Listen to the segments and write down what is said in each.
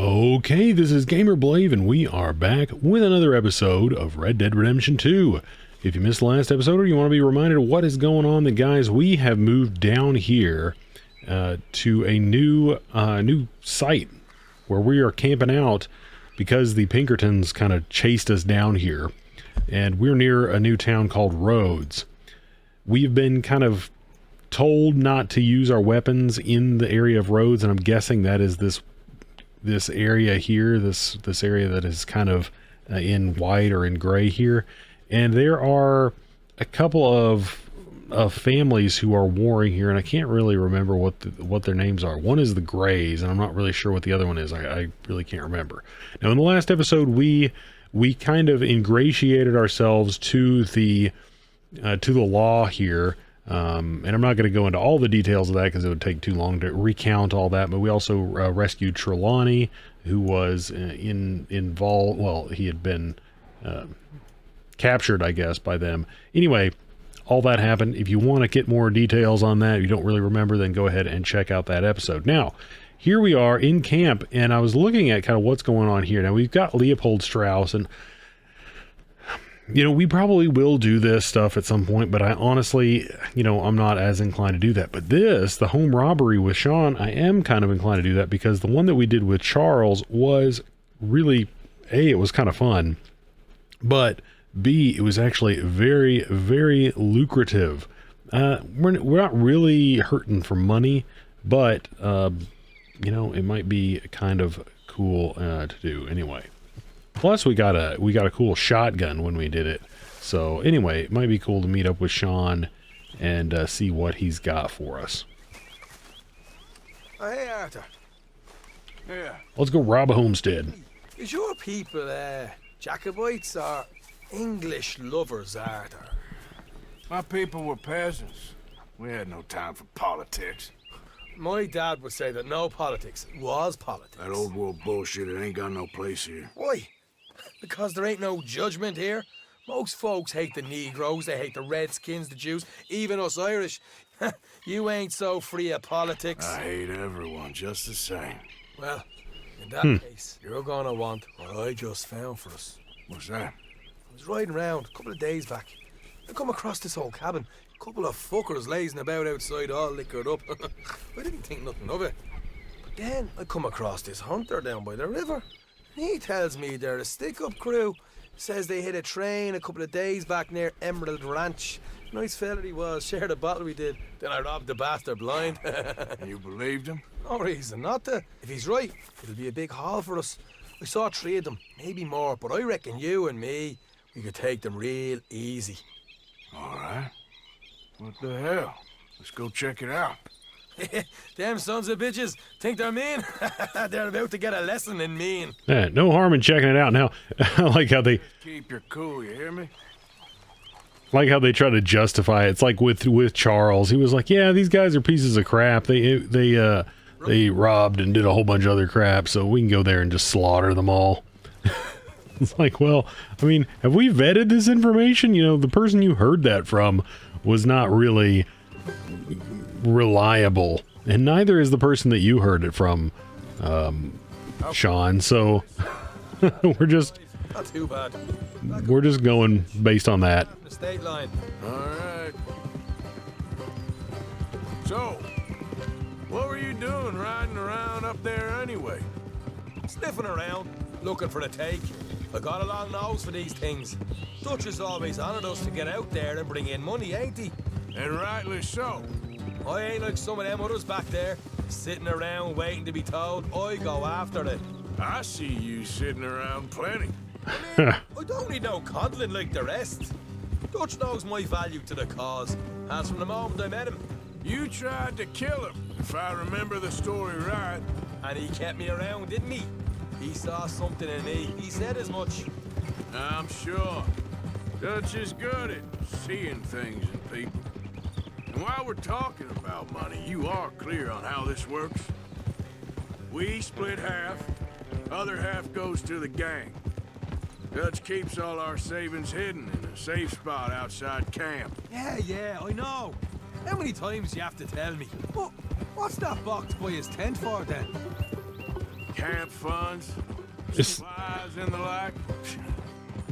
Okay, this is Gamer Blave, and we are back with another episode of Red Dead Redemption 2. If you missed the last episode or you want to be reminded of what is going on, then guys, we have moved down here to a new site where we are camping out because the Pinkertons kind of chased us down here, and we're near a new town called Rhodes. We've been kind of told not to use our weapons in the area of Rhodes, and I'm guessing that is this area here, this area that is kind of in white or in gray here. And there are a couple of families who are warring here, and I can't really remember what their names are. One is the Grays, and I'm not really sure what the other one is. I really can't remember. Now, in the last episode, we kind of ingratiated ourselves to the law here. And I'm not going to go into all the details of that because it would take too long to recount all that, but we also rescued Trelawney, who was involved. Well, he had been captured, I guess, by them. Anyway, all that happened. If you want to get more details on that, if you don't really remember, then go ahead and check out that episode. Now, here we are in camp, and I was looking at kind of what's going on here. Now, we've got Leopold Strauss, and we probably will do this stuff at some point, but I honestly, I'm not as inclined to do that. But the home robbery with Sean, I am kind of inclined to do that because the one that we did with Charles was really, A, it was kind of fun, but B, it was actually very, very lucrative. We're not really hurting for money, but, it might be kind of cool to do anyway. Plus, we got a cool shotgun when we did it. So anyway, it might be cool to meet up with Sean and see what he's got for us. Oh, hey, Arthur. Yeah. Let's go rob a homestead. Is your people Jacobites or English lovers, Arthur? My people were peasants. We had no time for politics. My dad would say that no politics was politics. That old world bullshit, it ain't got no place here. Why? Because there ain't no judgment here. Most folks hate the Negroes, they hate the Redskins, the Jews, even us Irish. You ain't so free of politics. I hate everyone just the same. Well, in that case, you're gonna want what I just found for us. What's that? I was riding around a couple of days back. I come across this old cabin. A couple of fuckers lazing about outside all liquored up. I didn't think nothing of it. But then I come across this hunter down by the river. He tells me they're a stick-up crew. Says they hit a train a couple of days back near Emerald Ranch. Nice fella he was, shared a bottle we did. Then I robbed the bastard blind. You believed him? No reason not to. If he's right, it'll be a big haul for us. I saw 3 of them, maybe more, but I reckon you and me, we could take them real easy. All right. What the hell? Let's go check it out. Them sons of bitches think they're mean. They're about to get a lesson in mean. Yeah, no harm in checking it out. Now, I like how they Keep your cool, you hear me? try to justify it. It's like with Charles. He was like, "Yeah, these guys are pieces of crap. They robbed and did a whole bunch of other crap, so we can go there and just slaughter them all." It's like, well, I mean, have we vetted this information? The person you heard that from was not really reliable, and neither is the person that you heard it from, Sean. So we're just Not too bad. going based on that. The state line. All right. So, what were you doing riding around up there anyway? Sniffing around, looking for the take. I got a long nose for these things. Dutch is always honoured us to get out there and bring in money, ain't he? And rightly so. I ain't like some of them others back there, sitting around waiting to be told. I go after it. I see you sitting around plenty. I mean, I don't need no coddling like the rest. Dutch knows my value to the cause, as from the moment I met him. You tried to kill him, if I remember the story right. And he kept me around, didn't he? He saw something in me. He said as much. I'm sure. Dutch is good at seeing things in people. And while we're talking about money, you are clear on how this works? We split half, other half goes to the gang. Dutch keeps all our savings hidden in a safe spot outside camp. Yeah, I know. How many times do you have to tell me? What's that box by his tent for then? camp funds, It's- supplies, and the like.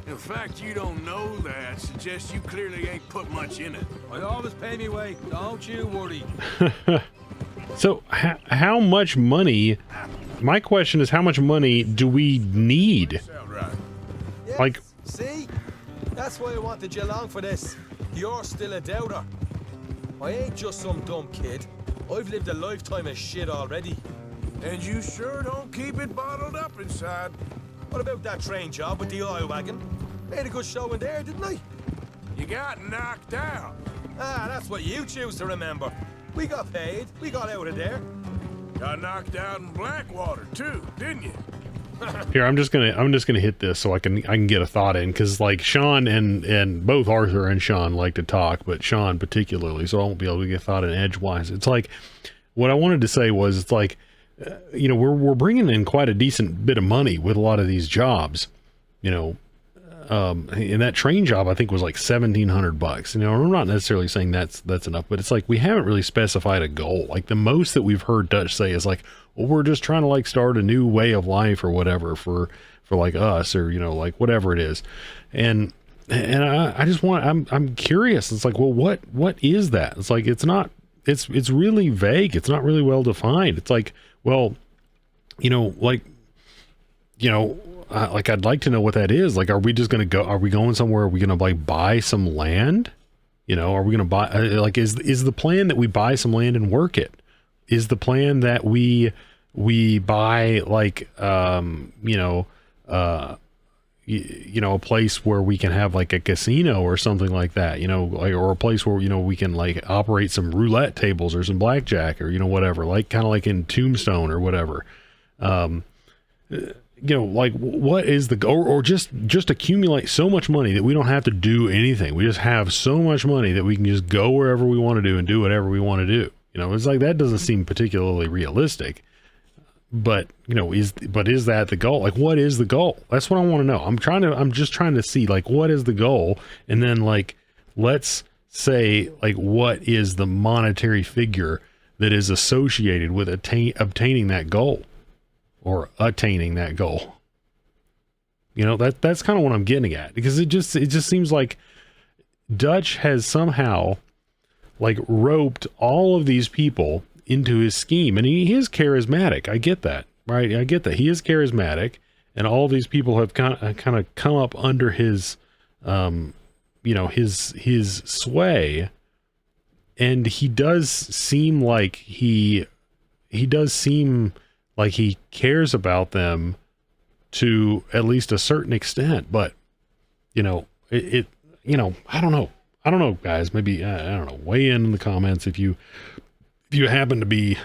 The fact you don't know that suggests you clearly ain't put much in it. I always pay me way, don't you worry. So how much money, my question is, how much money do we need? Sound right. Yes, Like- see? That's why I wanted you along for this. You're still a doubter. I ain't just some dumb kid. I've lived a lifetime of shit already. And you sure don't keep it bottled up inside. What about that train job with the oil wagon? Made a good show in there, didn't I? You got knocked out. Ah, that's what you choose to remember. We got paid. We got out of there. Got knocked out in Blackwater too, didn't you? Here, I'm just gonna hit this so I can get a thought in, because like Sean and both Arthur and Sean like to talk, but Sean particularly, so I won't be able to get a thought in edgewise. It's like, what I wanted to say was, it's like, you know, we're bringing in quite a decent bit of money with a lot of these jobs, you know. And that train job, I think, was like $1,700. You know, I'm not necessarily saying that's enough, but it's like we haven't really specified a goal. Like the most that we've heard Dutch say is like, well, we're just trying to like start a new way of life or whatever for like us, or, you know, like whatever it is. And I just want, I'm curious. It's like, well, what is that? It's like, it's really vague. It's not really well defined. It's like, well, you know, like, you know, like I'd like to know what that is. Like, are we just going to go, are we going somewhere? Are we going to like buy some land? You know, are we going to buy, like, is the plan that we buy some land and work it? Is the plan that we buy like, you know, you know, a place where we can have like a casino or something like that, you know, like, or a place where, you know, we can like operate some roulette tables or some blackjack or, you know, whatever, like kind of like in Tombstone or whatever. You know, like what is the goal, or just accumulate so much money that we don't have to do anything. We just have so much money that we can just go wherever we want to do and do whatever we want to do. You know, it's like, that doesn't seem particularly realistic, but you know, is that the goal? Like, what is the goal? That's what I want to know. I'm just trying to see like, what is the goal? And then like, let's say like, what is the monetary figure that is associated with obtaining that goal? Or attaining that goal. You know, that's kind of what I'm getting at, because it just seems like Dutch has somehow like roped all of these people into his scheme, and he is charismatic. I get that, right? I get that he is charismatic, and all of these people have kind of come up under his, you know, his sway, and he does seem like he cares about them to at least a certain extent. But you know, it you know, I don't know guys, maybe I don't know, weigh in the comments if you happen to be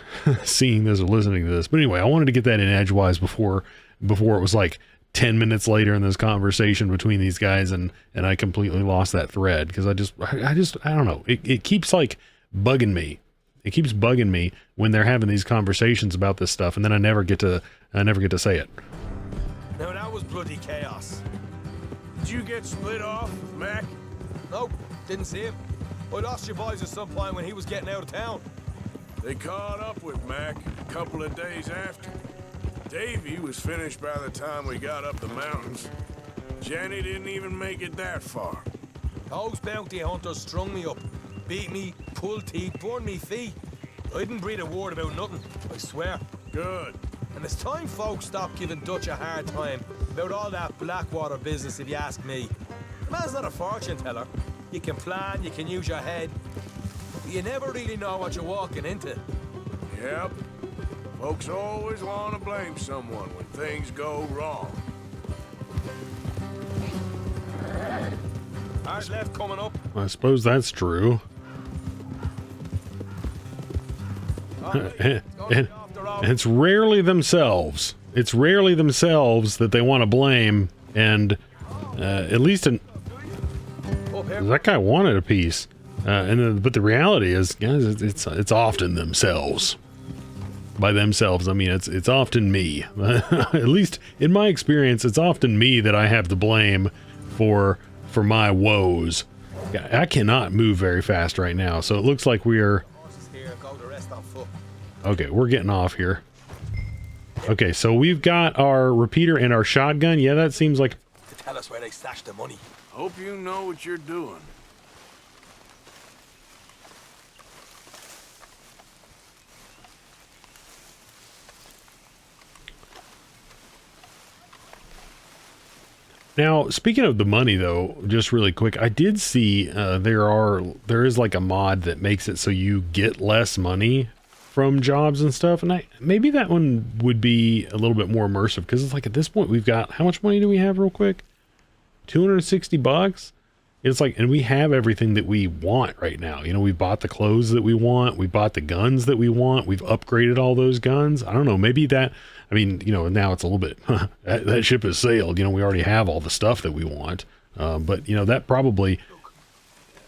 seeing this or listening to this. But anyway, I wanted to get that in edgewise before it was like 10 minutes later in this conversation between these guys, and I completely lost that thread, because I don't know, it keeps like bugging me. It keeps bugging me when they're having these conversations about this stuff, and then I never get to say it. Now that was bloody chaos. Did you get split off with Mac? Nope, didn't see him. I lost your boys at some point when he was getting out of town. They caught up with Mac a couple of days after. Davy was finished by the time we got up the mountains. Jenny didn't even make it that far. Those bounty hunters strung me up, beat me, pulled teeth, burned me feet. I didn't breathe a word about nothing, I swear. Good. And it's time folks stop giving Dutch a hard time about all that Blackwater business, if you ask me. The man's not a fortune teller. You can plan, you can use your head, but you never really know what you're walking into. Yep. Folks always want to blame someone when things go wrong. Hard left coming up. I suppose that's true. And it's rarely themselves. It's rarely themselves that they want to blame, and at least that guy wanted a piece. But the reality is, guys, it's often themselves. By themselves, I mean it's often me. At least in my experience, it's often me that I have the blame for my woes. I cannot move very fast right now, so it looks like we're okay. We're getting off here. Okay, so we've got our repeater and our shotgun. Yeah, that seems like... To tell us where they stashed the money. Hope you know what you're doing. Now, speaking of the money, though, just really quick, I did see there is like a mod that makes it so you get less money from jobs and stuff, and maybe that one would be a little bit more immersive, because it's like at this point we've got, how much money do we have real quick? $260. It's like, and we have everything that we want right now. You know, we bought the clothes that we want, we bought the guns that we want, we've upgraded all those guns. I don't know, maybe that, I mean, you know, now it's a little bit, that ship has sailed, you know, we already have all the stuff that we want. But, you know, that probably... Look,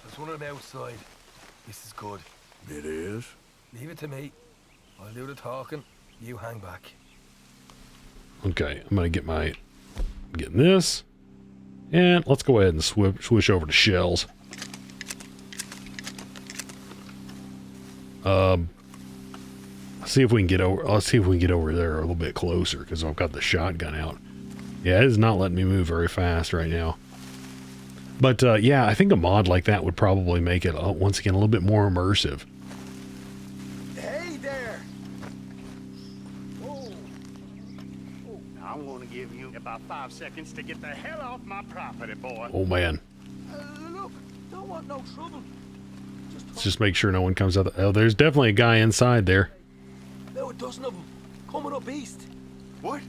there's one on the outside. This is good. It is? Leave it to me. I'll do the talking. You hang back. Okay, I'm going to getting this. And let's go ahead and switch over to shells. Let's see if we can get over. Let's see if we can get over there a little bit closer, because I've got the shotgun out. Yeah, it is not letting me move very fast right now. But yeah, I think a mod like that would probably make it once again a little bit more immersive. Hey there! Oh. I want to give you about 5 seconds to get the hell off my property, boy. Oh man, Look, don't want no trouble. let's just make sure no one comes out. Oh, there's definitely a guy inside there. Now a dozen of them coming up east. What?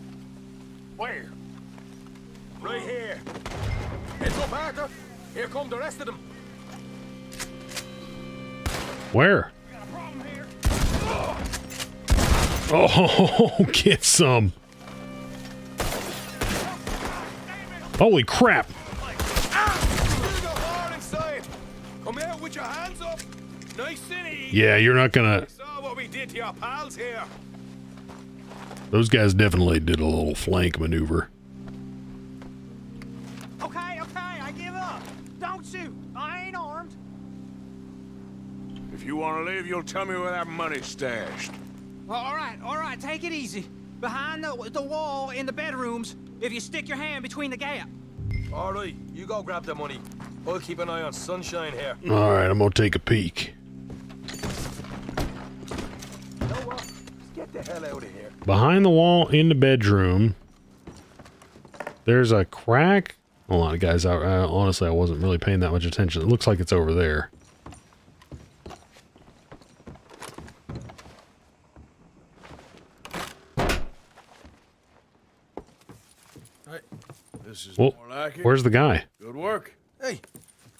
Where? Right here. Heads up, Arthur. Here come the rest of them. Where? Got a problem here. Oh, get some. Holy crap. You got hard inside. Come out with your hands up. Nice and easy. Yeah, you're not gonna... Saw what we did to your pals here. Those guys definitely did a little flank maneuver. Okay, I give up. Don't shoot. I ain't armed. If you want to leave, you'll tell me where that money's stashed. All right, take it easy. Behind the wall in the bedrooms, if you stick your hand between the gap. All right, you go grab the money. I'll keep an eye on Sunshine here. All right, I'm gonna take a peek. You know what? Just get the hell out of here. Behind the wall in the bedroom, there's a crack. Hold on, guys. Honestly, I wasn't really paying that much attention. It looks like it's over there. Right. This is Well, more like it. where's the guy? Good work. Hey,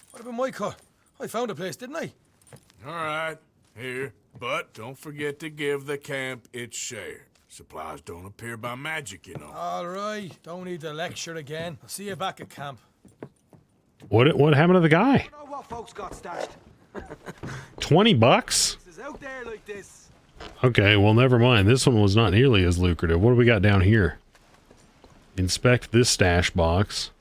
what about my car? I found a place, didn't I? All right, here. But don't forget to give the camp its share. Supplies don't appear by magic, you know. All right, don't need the lecture again. I'll see you back at camp. What happened to the guy? I know what folks got stashed. $20? This is out there like this. Okay, well, never mind. This one was not nearly as lucrative. What do we got down here? Inspect this stash box.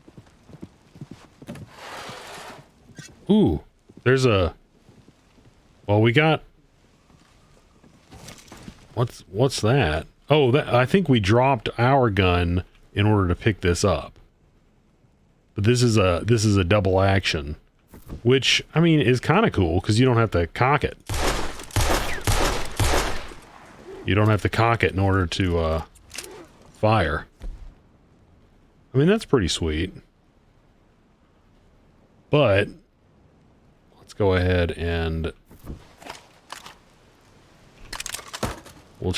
Ooh, there's a... Well, we got... What's that? Oh, I think we dropped our gun in order to pick this up. But this is a double action, which, I mean, is kind of cool because you don't have to cock it. You don't have to cock it in order to fire. I mean, that's pretty sweet. But let's go ahead and we'll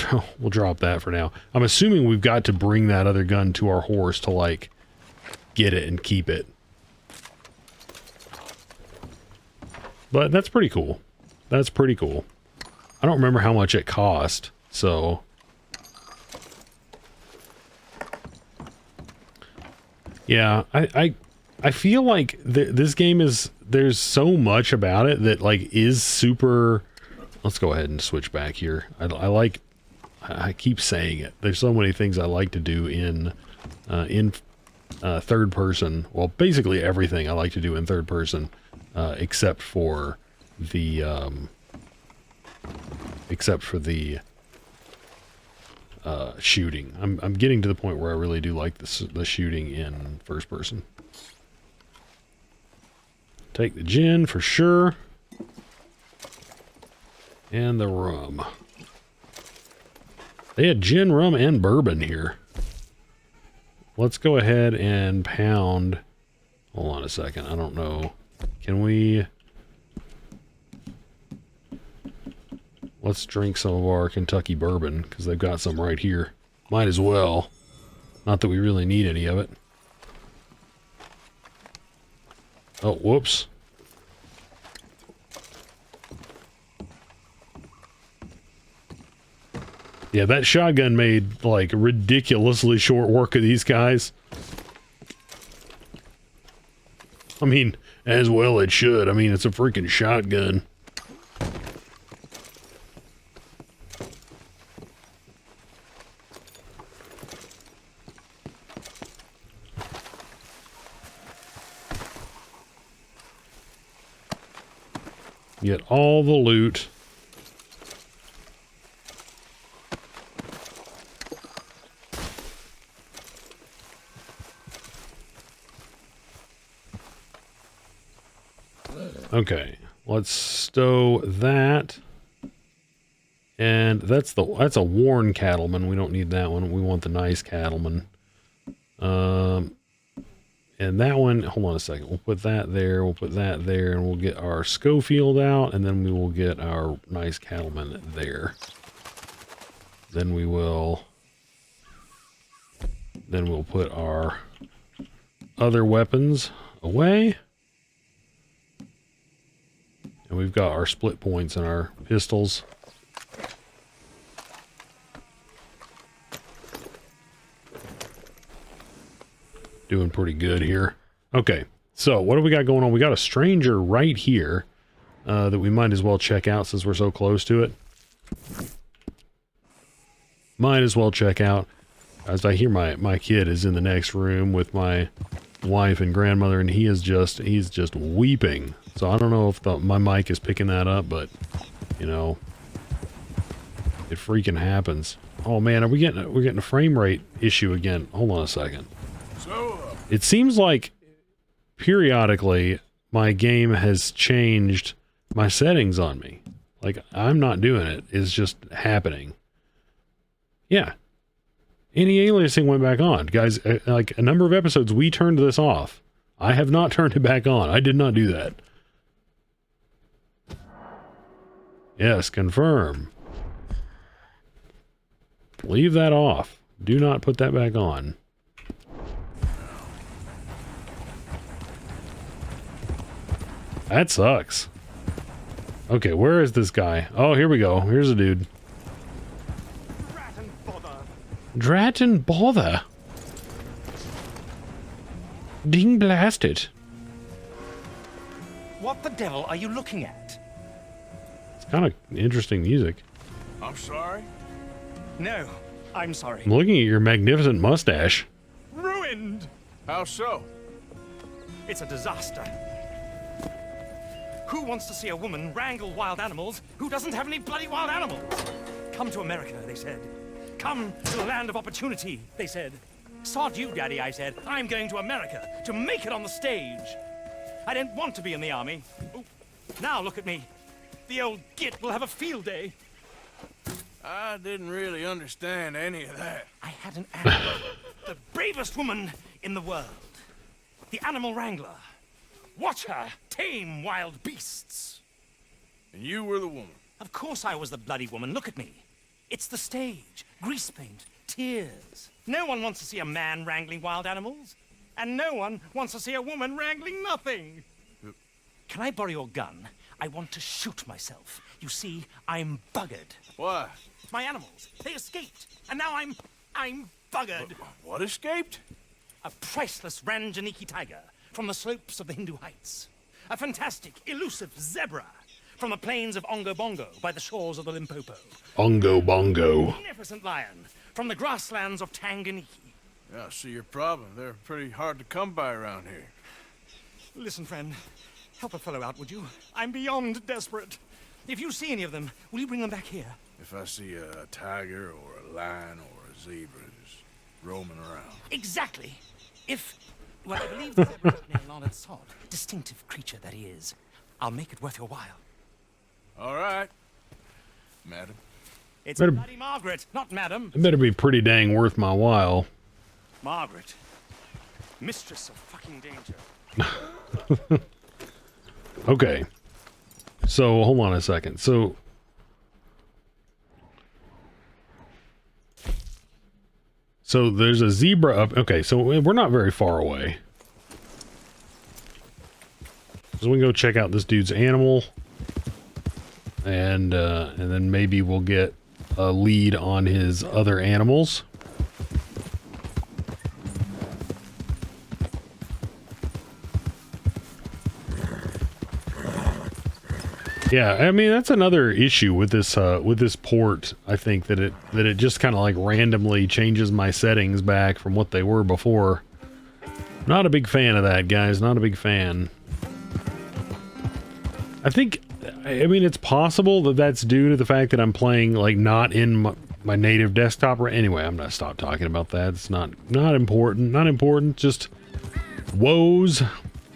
drop that for now. I'm assuming we've got to bring that other gun to our horse to, like, get it and keep it. But that's pretty cool. That's pretty cool. I don't remember how much it cost, so... Yeah, I feel like this game is... There's so much about it that, like, is super... Let's go ahead and switch back here. I keep saying it. There's so many things I like to do in third person. Well, basically everything I like to do in third person, except for the shooting. I'm getting to the point where I really do like the shooting in first person. Take the gin for sure. And the rum. They had gin, rum, and bourbon here. Let's go ahead and pound. Hold on a second. I don't know. Can we... Let's drink some of our Kentucky bourbon, because they've got some right here. Might as well. Not that we really need any of it. Oh, whoops. Yeah, that shotgun made, like, ridiculously short work of these guys. I mean, as well it should. I mean, it's a freaking shotgun. Get all the loot. Okay, let's stow that. And that's a worn cattleman. We don't need that one. We want the nice cattleman. And that one, hold on a second. We'll put that there. We'll put that there, and we'll get our Schofield out, and then we will get our nice cattleman there. Then we'll put our other weapons away. And we've got our split points and our pistols. Doing pretty good here. Okay, so what do we got going on? We got a stranger right here that we might as well check out since we're so close to it. Might as well check out. As I hear my kid is in the next room with my wife and grandmother, and he's just weeping. So I don't know if my mic is picking that up, but you know, it freaking happens. Oh man, we're getting a frame rate issue again. Hold on a second. It seems like periodically my game has changed my settings on me. Like, I'm not doing it. It's just happening. Yeah. Anti-aliasing went back on. Guys, like a number of episodes, we turned this off. I have not turned it back on. I did not do that. Yes, confirm. Leave that off. Do not put that back on. That sucks. Okay, where is this guy? Oh, here we go. Here's a dude. Drat and bother. Drat and bother. Ding blast it. What the devil are you looking at? It's kind of interesting music. I'm sorry? No, I'm sorry. I'm looking at your magnificent mustache. Ruined! How so? It's a disaster. Who wants to see a woman wrangle wild animals who doesn't have any bloody wild animals? Come to America, they said. Come to the land of opportunity, they said. Sod you, Daddy, I said. I'm going to America to make it on the stage. I didn't want to be in the army. Ooh, now look at me. The old git will have a field day. I didn't really understand any of that. I had an animal. The bravest woman in the world. The animal wrangler. Watch her tame wild beasts. And you were the woman. Of course I was the bloody woman. Look at me. It's the stage. Grease paint. Tears. No one wants to see a man wrangling wild animals. And no one wants to see a woman wrangling nothing. Can I borrow your gun? I want to shoot myself. You see, I'm buggered. Why? My animals, they escaped. And now I'm buggered. What escaped? A priceless Ranjaniki tiger from the slopes of the Hindu Heights. A fantastic, elusive zebra from the plains of Ongo Bongo by the shores of the Limpopo. Ongo Bongo. A magnificent lion from the grasslands of Tanganyika. Yeah, I see your problem. They're pretty hard to come by around here. Listen, friend, help a fellow out, would you? I'm beyond desperate. If you see any of them, will you bring them back here? If I see a tiger or a lion or zebras roaming around. Exactly. If, well, I believe the zebra's nail on its salt, distinctive creature that he is, I'll make it worth your while. All right, madam. It's Better- bloody Margaret, not madam. It better be pretty dang worth my while. Margaret, mistress of fucking danger. Okay. So, hold on a second. So there's a zebra up. Okay, so we're not very far away. So we can go check out this dude's animal. And then maybe we'll get a lead on his other animals. Yeah, I mean that's another issue with this port. I think that it just kind of like randomly changes my settings back from what they were before. Not a big fan of that, guys. Not a big fan. I mean it's possible that that's due to the fact that I'm playing like not in my native desktop. Anyway, I'm gonna stop talking about that. It's not important. Not important. Just woes.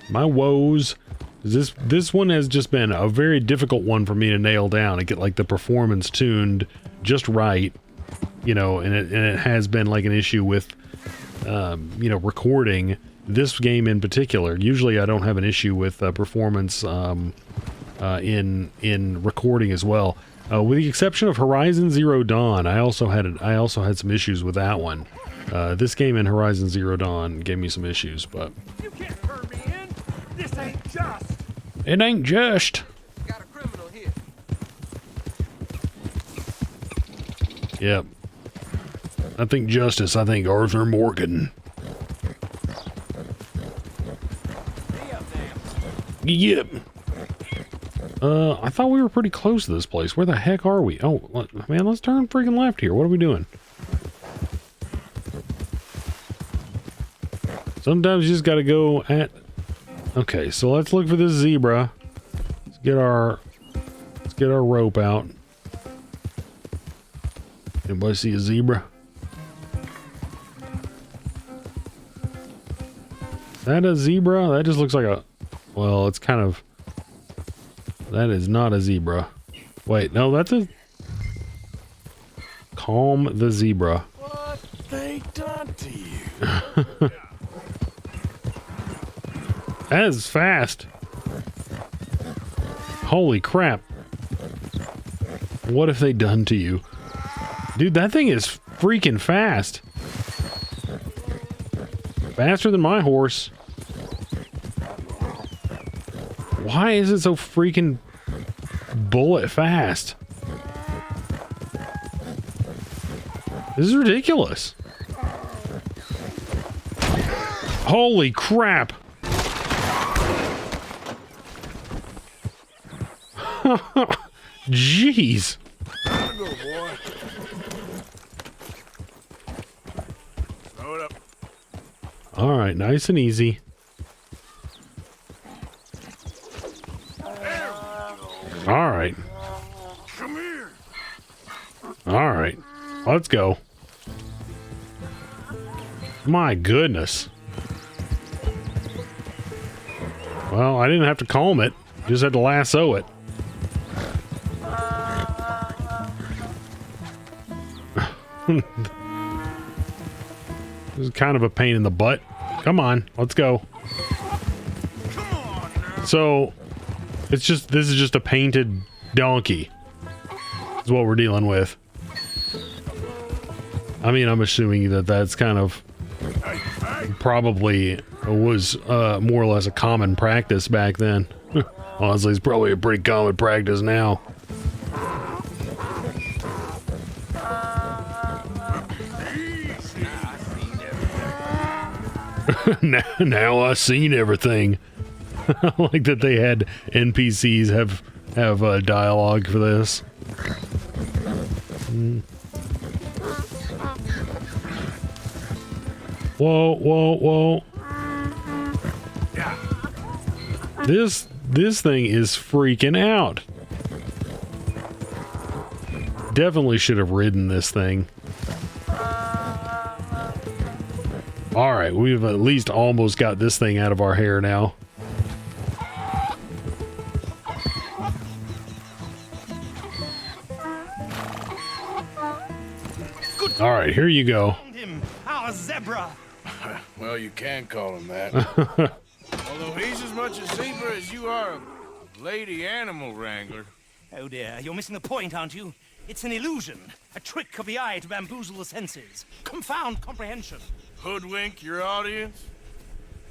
My woes. This one has just been a very difficult one for me to nail down and get like the performance tuned just right, you know, and it has been like an issue with you know, recording this game in particular. Usually I don't have an issue with performance in recording as well, with the exception of Horizon Zero Dawn. I also had some issues with that one. This game in Horizon Zero Dawn gave me some issues, but You can't turn me in. This ain't just. it ain't just. Got a criminal here. Yep. I think justice. I think Arthur Morgan. Yep. I thought we were pretty close to this place. Where the heck are we? Oh, man, let's turn freaking left here. What are we doing? Sometimes you just gotta go at... Okay, so let's look for this zebra. Let's get our rope out. Anybody see a zebra? Is that a zebra? That just looks like a... Well, it's kind of... That is not a zebra. Wait, no, that's a... Calm the zebra. What they done to you? That is fast. Holy crap. What have they done to you? Dude, that thing is freaking fast. Faster than my horse. Why is it so freaking bullet fast? This is ridiculous. Holy crap. Jeez. Gotta go, boy. Throw it up. All right, nice and easy. All right. Come here. All right. Let's go. My goodness. Well, I didn't have to calm it. Just had to lasso it. This is kind of a pain in the butt. Come on, let's go. Come on now. So, this is just a painted donkey. Is what we're dealing with. I mean, I'm assuming that that's kind of probably was more or less a common practice back then. Honestly, it's probably a pretty common practice now. now I've seen everything. I like that they had NPCs have dialogue for this. Whoa, whoa, whoa. This thing is freaking out. Definitely should have ridden this thing. All right, we've at least almost got this thing out of our hair now. All right, here you go. Found him, our zebra. Well, you can call him that. Although he's as much a zebra as you are a lady animal wrangler. Oh dear, you're missing the point, aren't you? It's an illusion, a trick of the eye to bamboozle the senses, confound comprehension. Hoodwink your audience?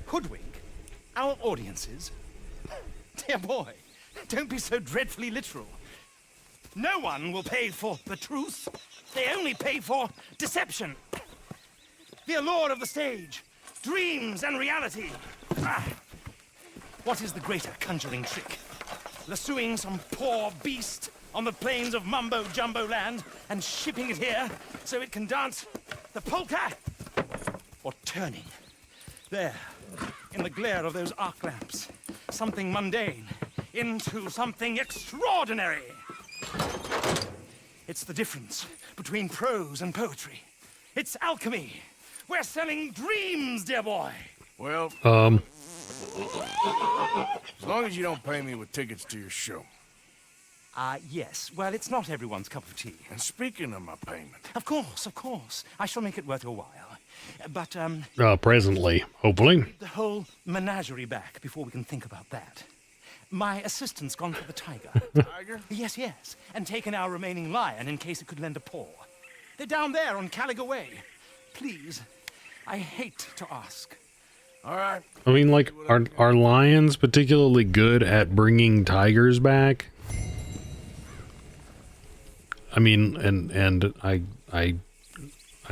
Hoodwink our audiences? Dear boy, don't be so dreadfully literal. No one will pay for the truth. They only pay for deception. The allure of the stage, dreams and reality. Ah. What is the greater conjuring trick? Lassoing some poor beast on the plains of mumbo-jumbo land and shipping it here so it can dance the polka? Or turning, there, in the glare of those arc lamps, something mundane into something extraordinary? It's the difference between prose and poetry. It's alchemy. We're selling dreams, dear boy. Well, as long as you don't pay me with tickets to your show. Yes. Well, it's not everyone's cup of tea. And speaking of my payment, Of course. I shall make it worth your while. But, Presently, hopefully. the whole menagerie back before we can think about that. My assistant's gone for the tiger. Tiger? Yes, and taken our remaining lion in case it could lend a paw. They're down there on Caliga Way. Please, I hate to ask. All right. I mean, like, are lions particularly good at bringing tigers back? I mean, and I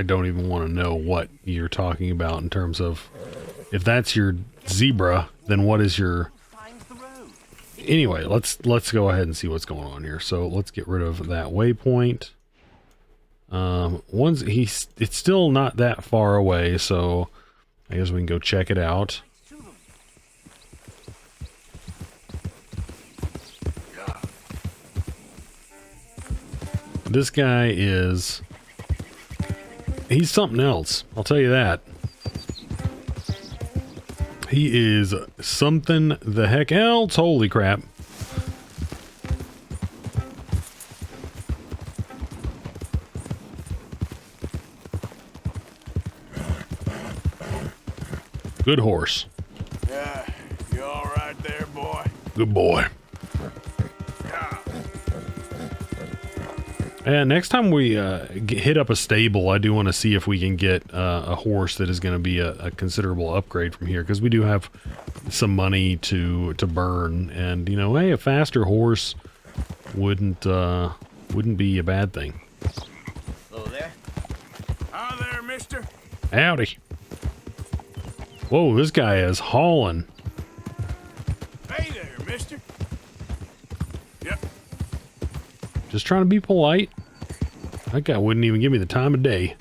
don't even want to know what you're talking about in terms of, if that's your zebra, then what is your... Finds the road. Anyway, let's go ahead and see what's going on here. So let's get rid of that waypoint. It's still not that far away, so I guess we can go check it out. This guy he's something else, I'll tell you that. He is something the heck else, holy crap. Good horse. Yeah, you all right there, boy? Good boy. Yeah. And next time we hit up a stable, I do want to see if we can get a horse that is going to be a considerable upgrade from here, because we do have some money to burn, and you know, hey, a faster horse wouldn't be a bad thing. Hello there. Hi there, mister. Howdy. Whoa, this guy is hauling. Hey there, mister. Yep. Just trying to be polite. That guy wouldn't even give me the time of day.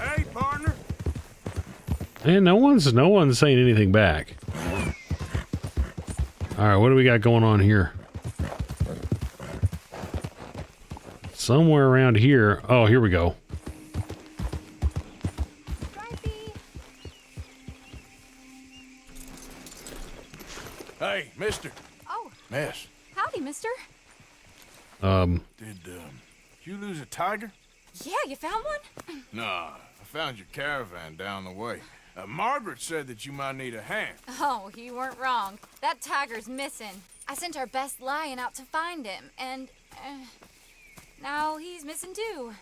Hey, partner. And no one's saying anything back. All right, what do we got going on here? Somewhere around here. Oh, here we go. Hey, mister. Oh, Miss. howdy, mister. Did you lose a tiger? Yeah, you found one? Nah, I found your caravan down the way. Margaret said that you might need a hand. Oh, you weren't wrong. That tiger's missing. I sent our best lion out to find him, and now he's missing too.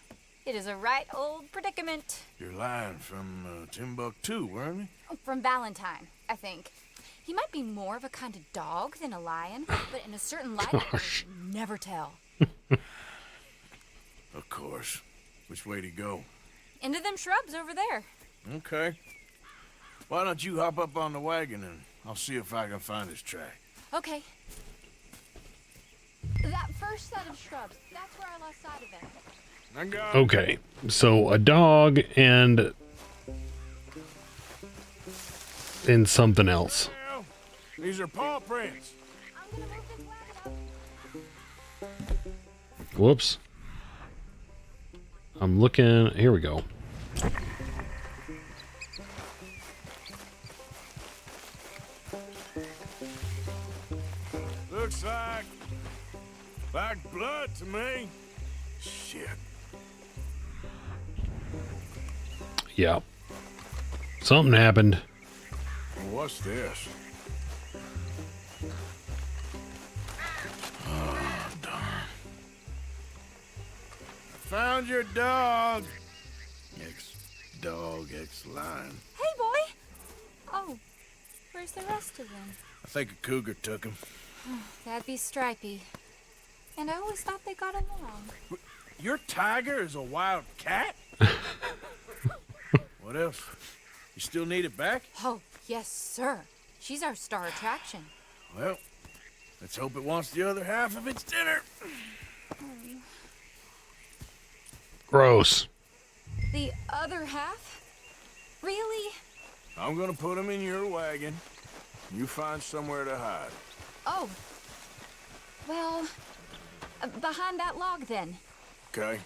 It is a right old predicament. You're lying from Timbuktu, weren't you? From Valentine, I think. He might be more of a kind of dog than a lion, but in a certain light, Gosh. you never tell. Of course. Which way to go? Into them shrubs over there. Okay. Why don't you hop up on the wagon and I'll see if I can find his track. Okay. That first set of shrubs, that's where I lost sight of him. I got it. Okay, so a dog and something else. Well, these are paw prints. I'm gonna move this wagon up. Whoops. I'm looking. Here we go. Looks like blood to me. Shit. Yeah. Something happened. What's this? Found your dog. Ex-dog, ex-lion. Hey, boy! Oh, where's the rest of them? I think a cougar took him. That'd be Stripey. And I always thought they got along. Your tiger is a wild cat? What else? You still need it back? Oh, yes, sir. She's our star attraction. Well, let's hope it wants the other half of its dinner. Gross. The other half? Really? I'm gonna put him in your wagon. You find somewhere to hide. Oh. Well, behind that log, then. Okay.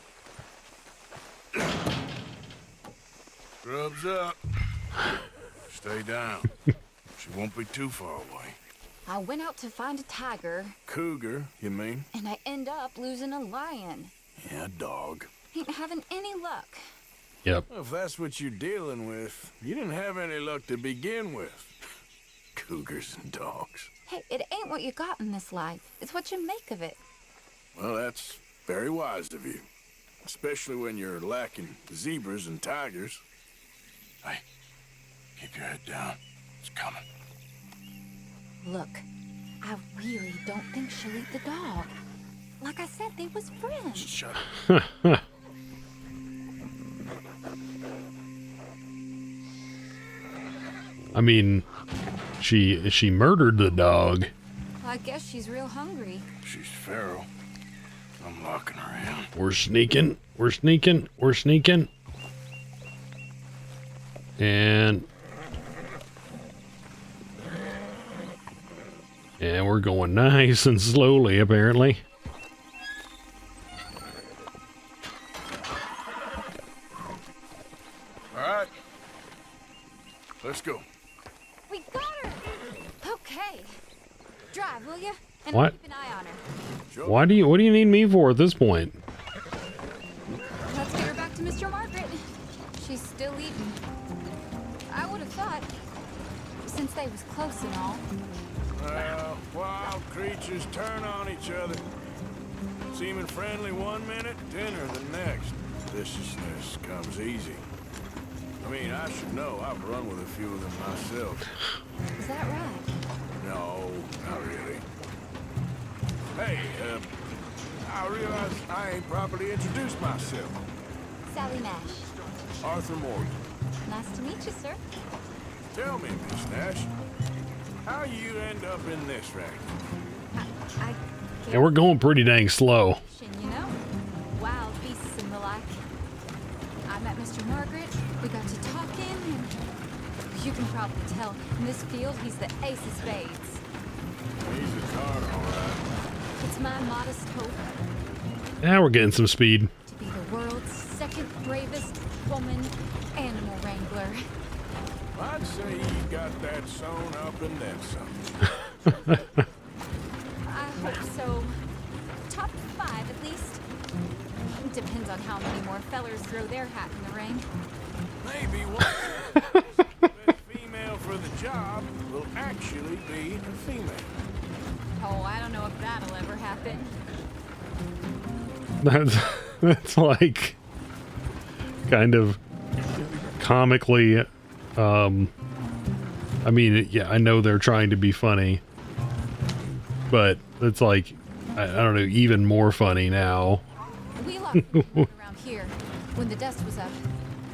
Grub's up. Stay down. She won't be too far away. I went out to find a tiger, Cougar, you mean? and I end up losing a lion. Yeah, dog. Ain't having any luck. Yep. Well, if that's what you're dealing with, you didn't have any luck to begin with. Cougars and dogs. Hey, it ain't what you got in this life. It's what you make of it. Well, that's very wise of you. Especially when you're lacking zebras and tigers. Hey, keep your head down. It's coming. Look, I really don't think she'll eat the dog. Like I said, they was friends. Shut up. I mean, she murdered the dog. Well, I guess she's real hungry. She's feral. I'm locking her in. We're sneaking. We're sneaking. We're sneaking. And we're going nice and slowly, apparently. All right. Let's go. We got her! Okay. Drive, will you? And What? keep an eye on her. Sure. What do you need me for at this point? Let's get her back to Mr. Margaret. She's still eating. I would have thought, since they was close and all. Well, wild creatures turn on each other. Seeming friendly one minute, dinner the next. Viciousness comes easy. I mean, I should know. I've run with a few of them myself. Is that right? No, not really. Hey, I realize I ain't properly introduced myself. Sally Nash. Arthur Morgan. Nice to meet you, sir. Tell me, Miss Nash, how you end up in this racket? I And we're going pretty dang slow. you know? Wild beasts and the like. I met Mr. Margaret. We got to talking, and you can probably tell, in this field, he's the ace of spades. He's a card, all right. It's my modest hope Now we're getting some speed. to be the world's second bravest woman animal wrangler. I'd say you got that sewn up and then some. I hope so. Top 5 at least. Depends on how many more fellers throw their hat in the ring. Maybe one the female for the job will actually be a female. Oh, I don't know if that'll ever happen. That's like kind of comically. I mean, yeah, I know they're trying to be funny, but it's like I don't know, even more funny now. We locked people around here when the dust was up.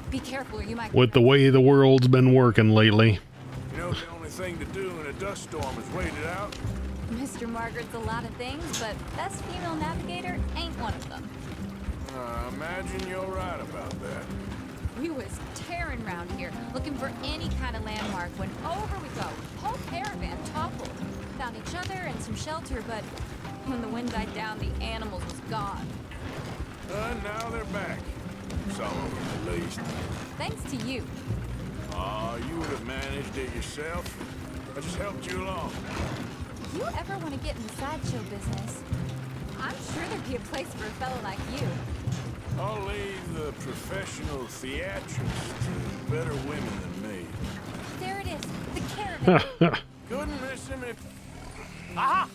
Be careful or you might... With the way the world's been working lately. You know, the only thing to do in a dust storm is wait it out. Mr. Margaret's a lot of things, but best female navigator ain't one of them. I imagine you're right about that. We was tearing around here, looking for any kind of landmark when over we go. Whole caravan toppled. Found each other and some shelter, but when the wind died down, the animals was gone. And now they're back. Some of them, at least. Thanks to you. You would have managed it yourself. I just helped you along. If you ever want to get in the sideshow business, I'm sure there'd be a place for a fellow like you. I'll leave the professional theatrics to better women than me. There it is, the caravan. Couldn't miss him if... Aha!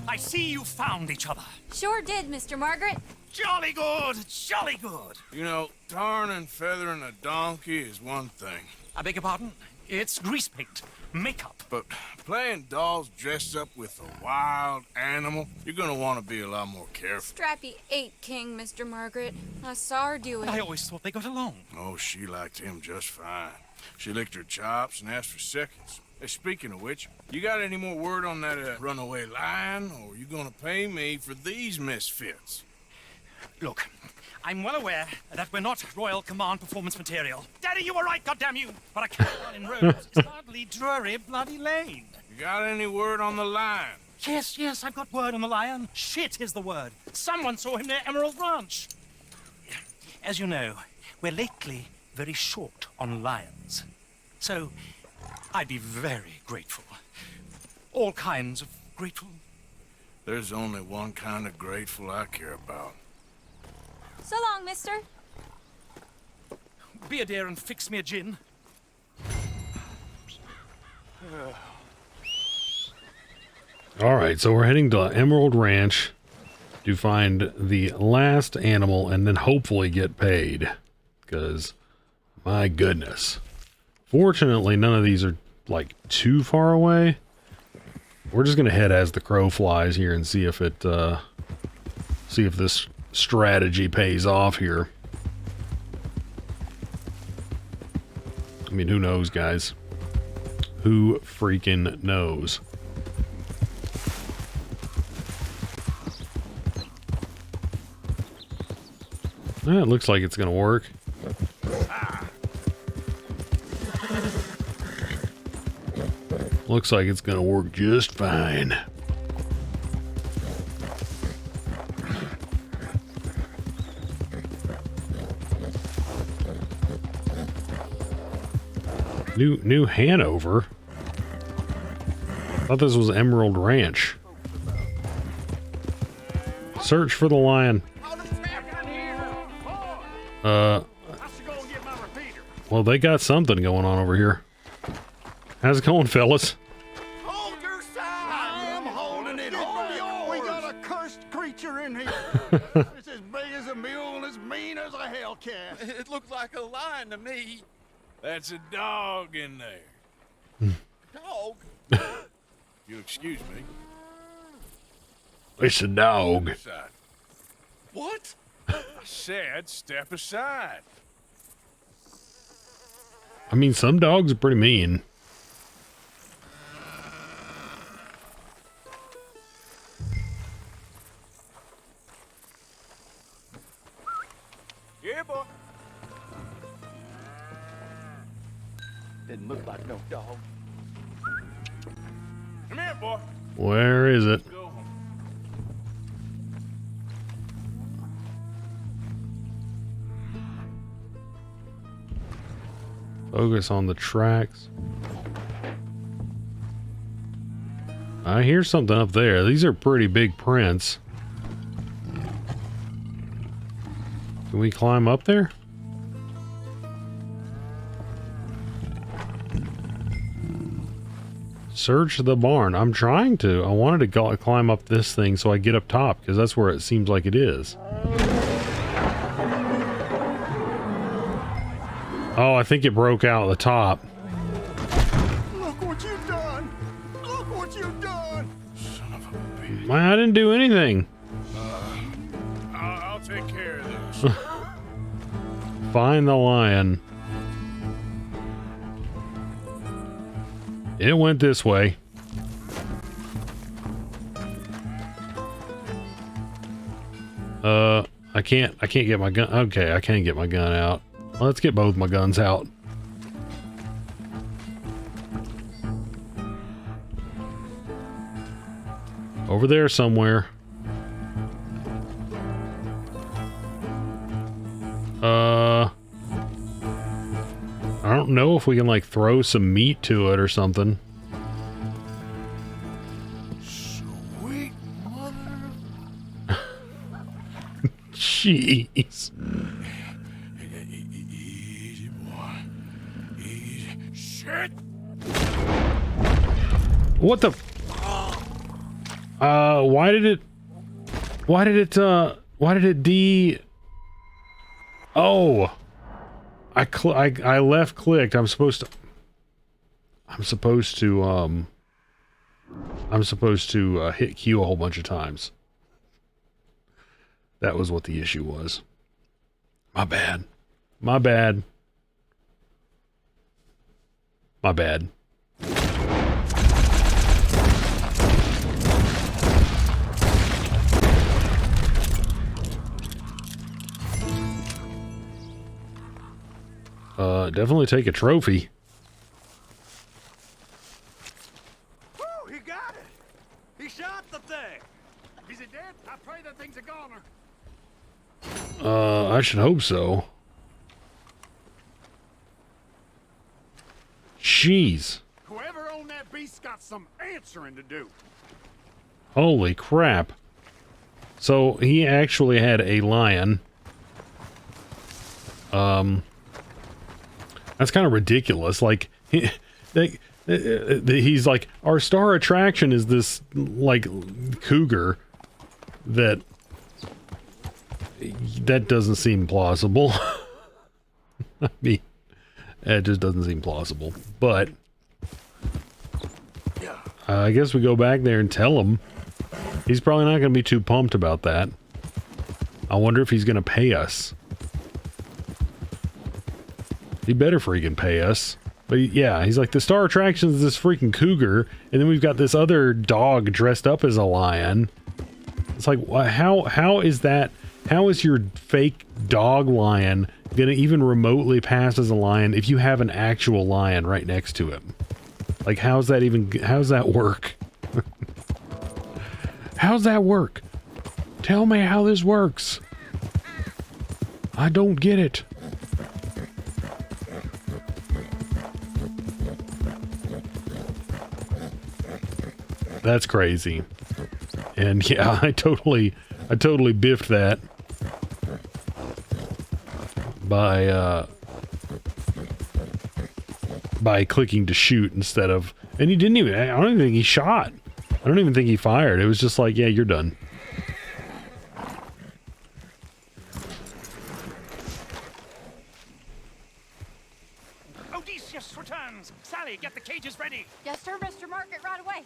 I see you found each other. Sure did, Mr. Margaret. Jolly good, jolly good. You know, tarring and feathering a donkey is one thing. I beg your pardon? It's grease paint, makeup. But playing dolls dressed up with a wild animal, you're gonna want to be a lot more careful. Strappy ate King, Mr. Margaret. I saw her do it. I always thought they got along. Oh, she liked him just fine. She licked her chops and asked for seconds. Hey, speaking of which, you got any more word on that runaway lion, or you gonna pay me for these misfits? Look, I'm well aware that we're not Royal Command performance material. Daddy, you were right, goddammit you! But a caravan in Rhodes is hardly Drury Bloody Lane. You got any word on the lion? Yes, I've got word on the lion. Shit is the word. Someone saw him near Emerald Ranch. As you know, we're lately very short on lions. So, I'd be very grateful. All kinds of grateful. There's only one kind of grateful I care about. So long, mister. Be a dear and fix me a gin. All right, so we're heading to Emerald Ranch to find the last animal and then hopefully get paid. Because, my goodness. Fortunately, none of these are, like, too far away. We're just going to head as the crow flies here and see if it, see if this strategy pays off here. I mean, who knows, guys? Who freaking knows? It looks like it's gonna work. Looks like it's gonna work just fine. New Hanover? I thought this was Emerald Ranch. Search for the lion. Well, they got something going on over here. How's it going, fellas? Hold your side! I am holding it. Hold yours! We got a cursed creature in here. It's as big as a mule and as mean as a hellcat. It looks like a lion to me. That's a dog in there. Dog? You'll excuse me. It's a dog. Aside. What? I said step aside. I mean, some dogs are pretty mean. Yeah, boy. Didn't look like no dog. Come here, boy. Where is it? Go home. Focus on the tracks. I hear something up there. These are pretty big prints. Can we climb up there? Search the barn. I'm trying to. I wanted to go, climb up this thing so I get up top, because that's where it seems like it is. Oh, I think it broke out at the top. Look what you've done! Look what you've done! Son of a bitch. Man, I didn't do anything. I'll take care of this. Find the lion. It went this way. I can't get my gun. Okay, I can't get my gun out. Let's get both my guns out. Over there somewhere. I don't know if we can, like, throw some meat to it or something. Sweet mother. Jeez. Easy, boy. Easy. Shit! What the? Why did it Oh, I left clicked. I'm supposed to hit Q a whole bunch of times. That was what the issue was. My bad. My bad. My bad. Definitely take a trophy. Woo, he got it. He shot the thing. Is it dead? I pray that thing's a goner. I should hope so. Jeez. Whoever owned that beast's got some answering to do. Holy crap. So he actually had a lion. That's kind of ridiculous. Like, he's like, our star attraction is this, like, cougar that doesn't seem plausible. I mean, it just doesn't seem plausible. But I guess we go back there and tell him. He's probably not going to be too pumped about that. I wonder if he's going to pay us. He better freaking pay us. But yeah, he's like, the star attraction is this freaking cougar, and then we've got this other dog dressed up as a lion. It's like, how is that? How is your fake dog lion gonna even remotely pass as a lion if you have an actual lion right next to him? Like, how's that work? How's that work? Tell me how this works. I don't get it. That's crazy. And yeah, I totally biffed that by clicking to shoot instead of, and he didn't even, I don't even think he shot. I don't even think he fired. It was just like, yeah, you're done. Odysseus returns. Sally, get the cages ready. Yes, sir, Mr. Market, right away.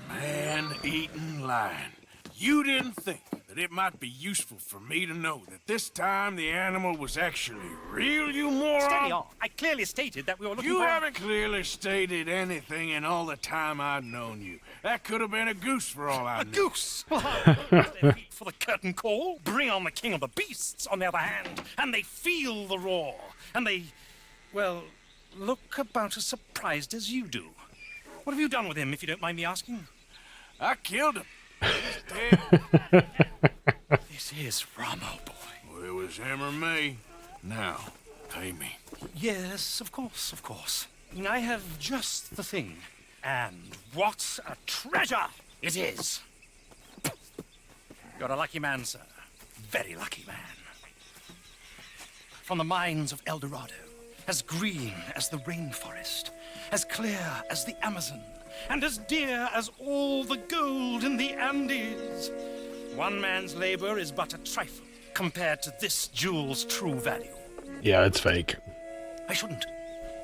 Man-eating lion. You didn't think that it might be useful for me to know that this time the animal was actually real, you moron? Steady on. I clearly stated that we were looking You for... haven't clearly stated anything in all the time I've known you. That could have been a goose for all I A know. goose! Their feet for the curtain call. Bring on the king of the beasts, on the other hand. And they feel the roar. And they, well, look about as surprised as you do. What have you done with him, if you don't mind me asking? I killed him. He's dead. This is Ramo, boy. Well, it was him or me. Now, pay me. Yes, of course, of course. I have just the thing. And what a treasure it is! You're a lucky man, sir. Very lucky man. From the mines of El Dorado, as green as the rainforest, as clear as the Amazon, and as dear as all the gold in the Andes. One man's labor is but a trifle compared to this jewel's true value. Yeah, it's fake. I shouldn't.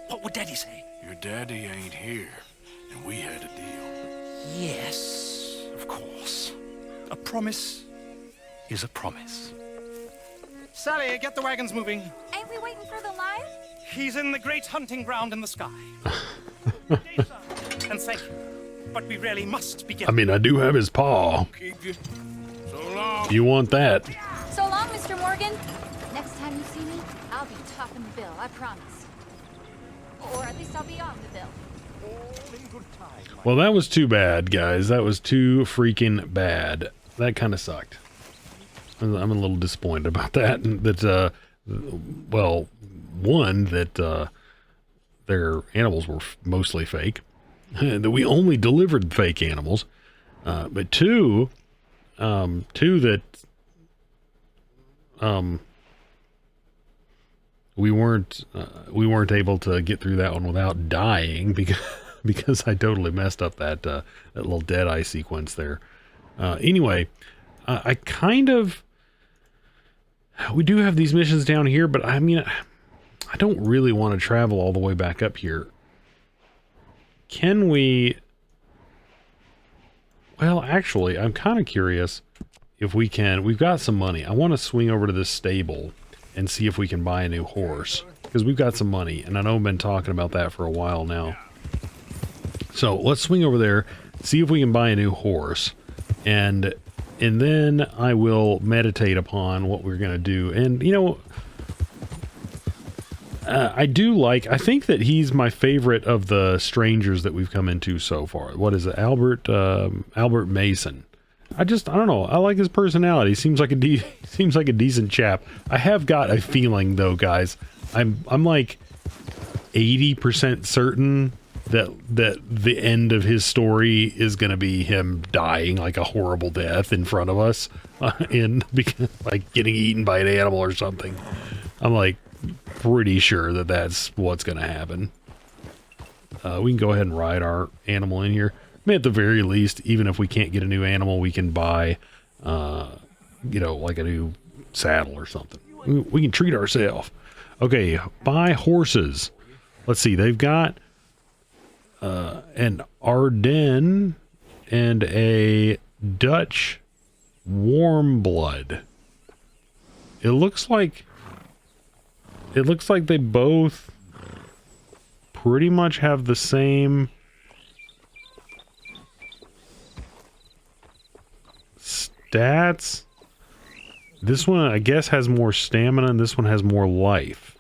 What would Daddy say? Your daddy ain't here, and we had a deal. Yes, of course. A promise is a promise. Sally, get the wagons moving. Ain't we waiting for the lion? He's in the great hunting ground in the sky. And thank you. But we really must begin. I mean, I do have his paw. Keep you. So long. You want that? So long, Mr. Morgan. Next time you see me, I'll be topping the bill, I promise. Or at least I'll be on the bill. Well, that was too bad, guys. That was too freaking bad. That kind of sucked. I'm a little disappointed about that. That, well, one, that their animals were mostly fake, that we only delivered fake animals, but two, that we weren't able to get through that one without dying because I totally messed up that little Deadeye sequence there. Anyway, I kind of, we do have these missions down here, but I mean, I don't really want to travel all the way back up here. Can we? Well, actually, I'm kind of curious if we can. We've got some money. I want to swing over to this stable and see if we can buy a new horse, because we've got some money, and I know I've been talking about that for a while now. So let's swing over there, see if we can buy a new horse, and then I will meditate upon what we're going to do. And, you know, I think that he's my favorite of the strangers that we've come into so far. What is it? Albert Mason. I don't know. I like his personality. Seems like a decent chap. I have got a feeling though, guys. I'm like 80% certain that the end of his story is going to be him dying like a horrible death in front of us, because like getting eaten by an animal or something. I'm like pretty sure that that's what's going to happen. We can go ahead and ride our animal in here. I mean, at the very least, even if we can't get a new animal, we can buy, you know, like a new saddle or something. We can treat ourselves. Okay, buy horses. Let's see. They've got an Ardennes and a Dutch warm blood. It looks like they both pretty much have the same stats. This one, I guess, has more stamina, and this one has more life.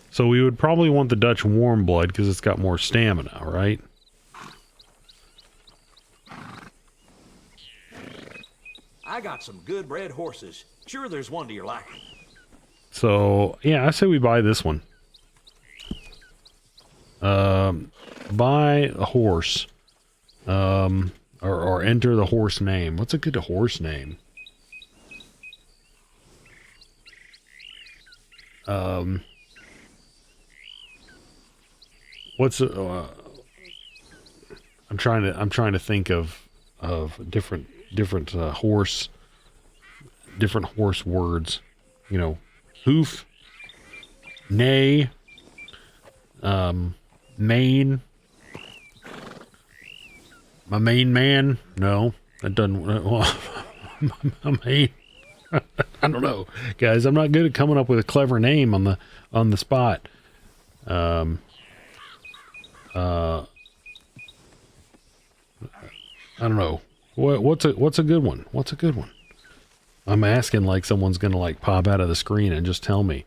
So we would probably want the Dutch warm blood because it's got more stamina, right? I got some good bred horses. Sure, there's one to your liking. So, yeah, I say we buy this one. Buy a horse. Or enter the horse name. What's a good horse name? I'm trying to think of different horse words. You know, hoof, neigh, mane. My main man? No, that doesn't. Well, my main. I don't know, guys. I'm not good at coming up with a clever name on the spot. I don't know. What's a good one? What's a good one? I'm asking like someone's gonna like pop out of the screen and just tell me.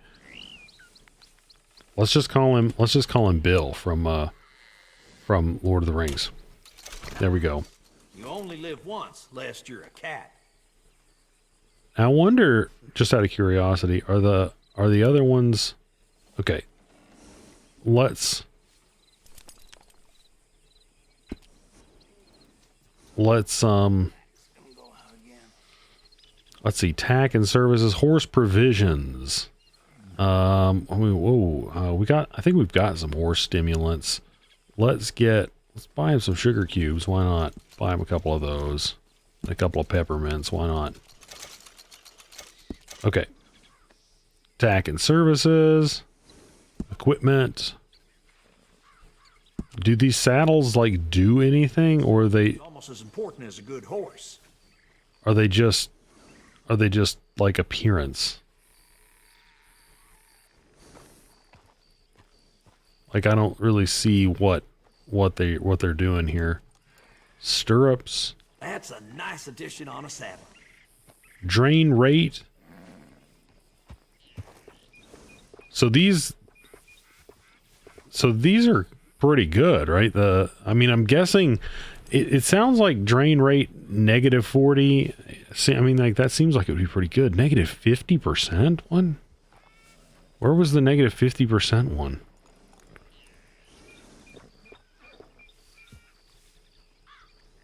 Let's just call him Bill from Lord of the Rings. There we go. You only live once, lest you're a cat. I wonder, just out of curiosity, are the other ones okay? Let's see, tack and services, horse provisions. I think we've got some horse stimulants. Let's buy him some sugar cubes. Why not? Buy him a couple of those. A couple of peppermints. Why not? Okay. Tack and services. Equipment. Do these saddles like do anything, or are they almost as important as a good horse? Are they just like appearance? Like I don't really see what they're doing here. Stirrups. That's a nice addition on a saddle. Drain rate. So these are pretty good, right? I'm guessing it sounds like drain rate -40. I mean, like that seems like it would be pretty good. -50%? One? Where was the negative 50% one?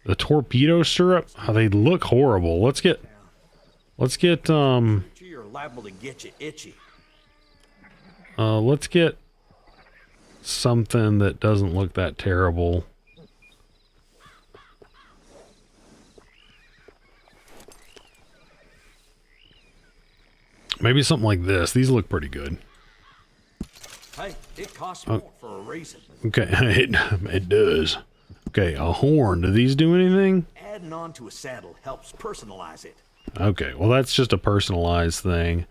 The torpedo syrup? Oh, they look horrible. Let's get You're liable to get you itchy. let's get something that doesn't look that terrible. Maybe something like this. These look pretty good. Hey, it costs more for a reason. Okay, it does. Okay, a horn. Do these do anything? Adding on to a saddle helps personalize it. Okay, well that's just a personalized thing.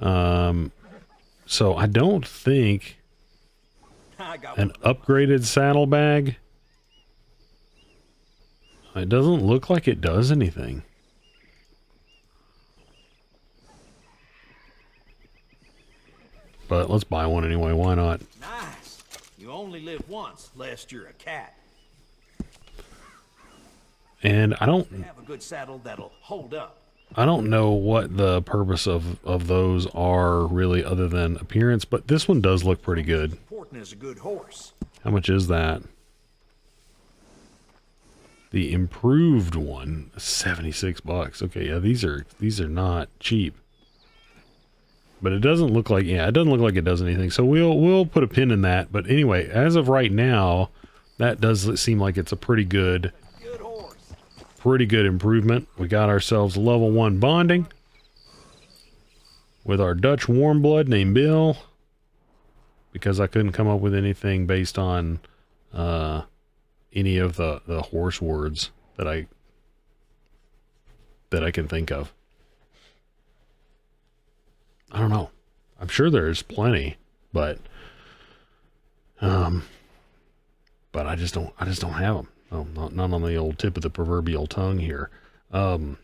So I don't think I got an upgraded saddlebag. It doesn't look like it does anything. But let's buy one anyway, why not? Nice. You only live once, lest you're a cat. And I don't Have a good saddle that'll hold up. know what the purpose of those are really other than appearance, but this one does look pretty good. Important is a good horse. How much is that? The improved one, 76 bucks. Okay, yeah, these are not cheap. But it doesn't look like, yeah, it doesn't look like it does anything. So we'll put a pin in that. But anyway, as of right now, that does seem like it's a pretty good improvement. We got ourselves level 1 bonding with our Dutch warm blood named Bill, because I couldn't come up with anything based on any of the horse words that I can think of. I don't know. I'm sure there's plenty, but I just don't have them. Oh, not on the old tip of the proverbial tongue here. But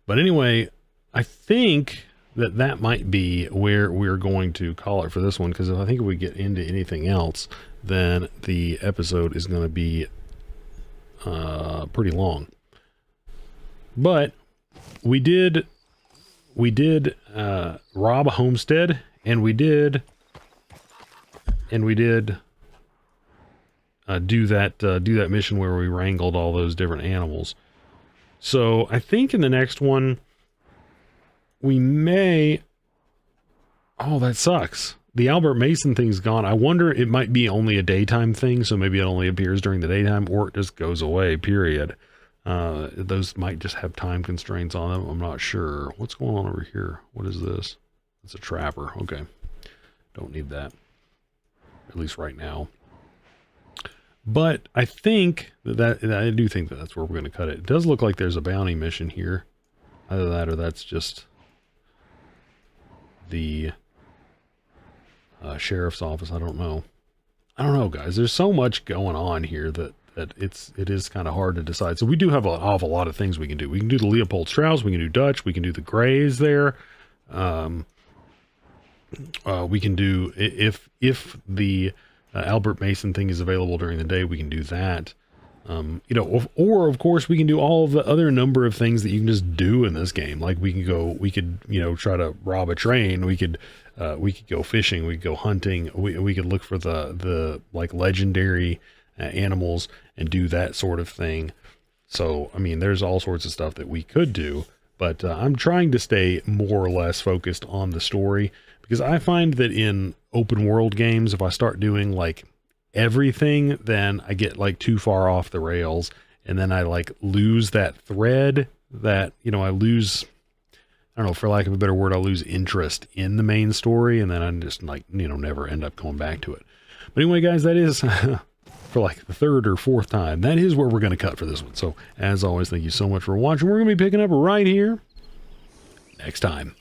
anyway, I think that might be where we're going to call it for this one, because I think if we get into anything else, then the episode is going to be pretty long. But we did rob a homestead, and we did do that mission where we wrangled all those different animals. So I think in the next one we may... Oh, that sucks. The Albert Mason thing's gone. I wonder, it might be only a daytime thing, so maybe it only appears during the daytime, or it just goes away, period. Those might just have time constraints on them. I'm not sure. What's going on over here? What is this? It's a trapper. Okay. Don't need that. At least right now. But I think I do think that's where we're going to cut it. It does look like there's a bounty mission here. Either that or that's just the sheriff's office. I don't know. I don't know, guys. There's so much going on here that it is kind of hard to decide. So we do have an awful lot of things we can do. We can do the Leopold Strauss, we can do Dutch, we can do the Greys there. We can do, if the Albert Mason thing is available during the day, we can do that. Or of course we can do all of the other number of things that you can just do in this game. Like we could try to rob a train. We could go fishing. We could go hunting. We could look for the like legendary animals and do that sort of thing. So, I mean, there's all sorts of stuff that we could do, but I'm trying to stay more or less focused on the story, because I find that in open world games, if I start doing like everything, then I get like too far off the rails, and then I like lose that thread that, I lose, I don't know, for lack of a better word, I'll lose interest in the main story, and then I'm just like, never end up going back to it. But anyway, guys, that is for like the third or fourth time, that is where we're going to cut for this one. So as always, thank you so much for watching. We're going to be picking up right here next time.